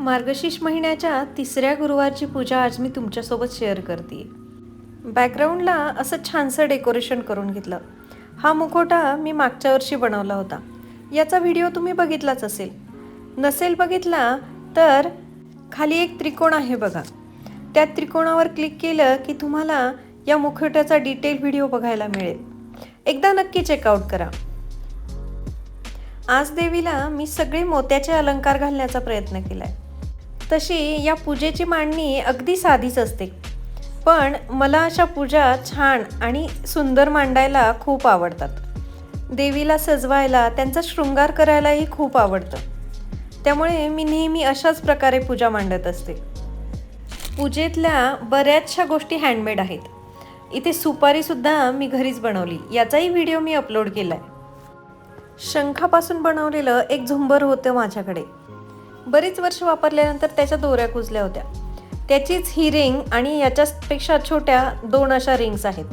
मार्गशीर्ष महिन्याच्या तिसऱ्या गुरुवारची पूजा आज मी तुमच्यासोबत शेअर करते. बॅकग्राऊंडला असं छानसं डेकोरेशन करून घेतलं. हा मुखवटा मी मागच्या वर्षी बनवला होता. याचा व्हिडिओ तुम्ही बघितलाच असेल. नसेल बघितला तर खाली एक त्रिकोण आहे बघा. त्या त्रिकोणावर क्लिक केलं की तुम्हाला या मुखवट्याचा डिटेल व्हिडिओ बघायला मिळेल. एकदा नक्की चेकआउट करा. आज देवीला मी सगळे मोत्याचे अलंकार घालण्याचा प्रयत्न केला आहे. तशी या पूजेची मांडणी अगदी साधीच असते, पण मला अशा पूजा छान आणि सुंदर मांडायला खूप आवडतात. देवीला सजवायला, त्यांचा शृंगार करायलाही खूप आवडतं. त्यामुळे मी नेहमी अशाच प्रकारे पूजा मांडत असते. पूजेतल्या बऱ्याचशा गोष्टी हँडमेड आहेत. इथे सुपारीसुद्धा मी घरीच बनवली, याचाही व्हिडिओ मी अपलोड केला आहे. शंखापासून बनवलेलं एक झुंबर होतं माझ्याकडे. बरीच वर्ष वापरल्यानंतर त्याच्या दोऱ्या कुजल्या होत्या. त्याचीच ही रिंग आणि याच्यापेक्षा छोट्या 2 अशा रिंग्स आहेत.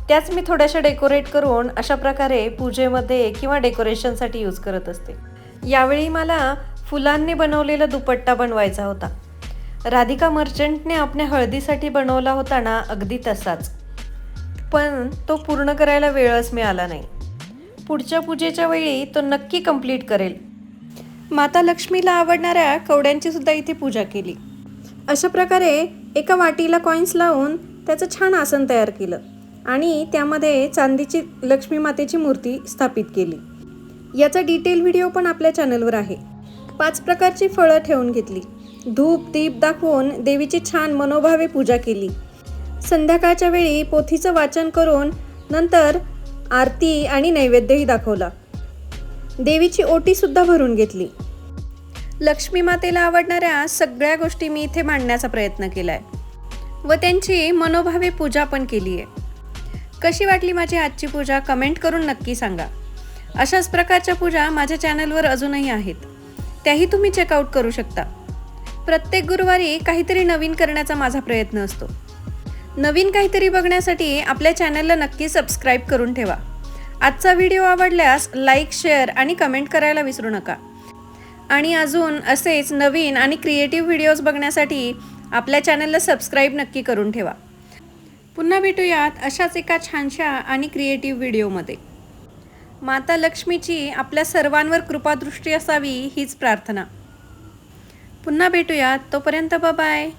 त्याच मी थोड्याशा डेकोरेट करून अशा प्रकारे पूजेमध्ये किंवा डेकोरेशनसाठी यूज करत असते. यावेळी मला फुलांनी बनवलेला दुपट्टा बनवायचा होता. राधिका मर्चंटने आपल्या हळदीसाठी बनवला होता ना, अगदी तसाच. पण तो पूर्ण करायला वेळच मिळाला नाही. पुढच्या पूजेच्या वेळी तो नक्की कंप्लीट करेल. माता लक्ष्मीला आवडणाऱ्या कवड्यांची सुद्धा इथे पूजा केली. अशा प्रकारे एका वाटीला कॉईन्स लावून त्याचं छान आसन तयार केलं आणि त्यामध्ये चांदीची लक्ष्मी मातेची मूर्ती स्थापित केली. याचा डिटेल व्हिडिओ पण आपल्या चॅनलवर आहे. 5 प्रकारची फळं ठेवून घेतली. धूप दीप दाखवून देवीची छान मनोभावे पूजा केली. संध्याकाळच्या वेळी पोथीचं वाचन करून नंतर आरती आणि नैवेद्यही दाखवला. देवीची ओटीसुद्धा भरून घेतली. लक्ष्मी मातेला आवडणाऱ्या सगळ्या गोष्टी मी इथे मांडण्याचा प्रयत्न केला आहे व त्यांची मनोभावे पूजा पण केली आहे. कशी वाटली माझी आजची पूजा कमेंट करून नक्की सांगा. अशाच प्रकारच्या पूजा माझ्या चॅनलवर अजूनही आहेत, त्याही तुम्ही चेकआउट करू शकता. प्रत्येक गुरुवारी काहीतरी नवीन करण्याचा माझा प्रयत्न असतो. नवीन काहीतरी बघण्यासाठी आपल्या चॅनलला नक्की सबस्क्राईब करून ठेवा. आजचा व्हिडिओ आवडल्यास लाईक, शेअर आणि कमेंट करायला विसरू नका. आणि अजून असेच नवीन आणि क्रिएटिव्ह व्हिडिओज बघण्यासाठी आपल्या चॅनलला सबस्क्राईब नक्की करून ठेवा. पुन्हा भेटूयात अशाच एका छानशा आणि क्रिएटिव्ह व्हिडिओमध्ये. माता लक्ष्मीची आपल्या सर्वांवर कृपादृष्टी असावी हीच प्रार्थना. पुन्हा भेटूयात. तोपर्यंत बाय.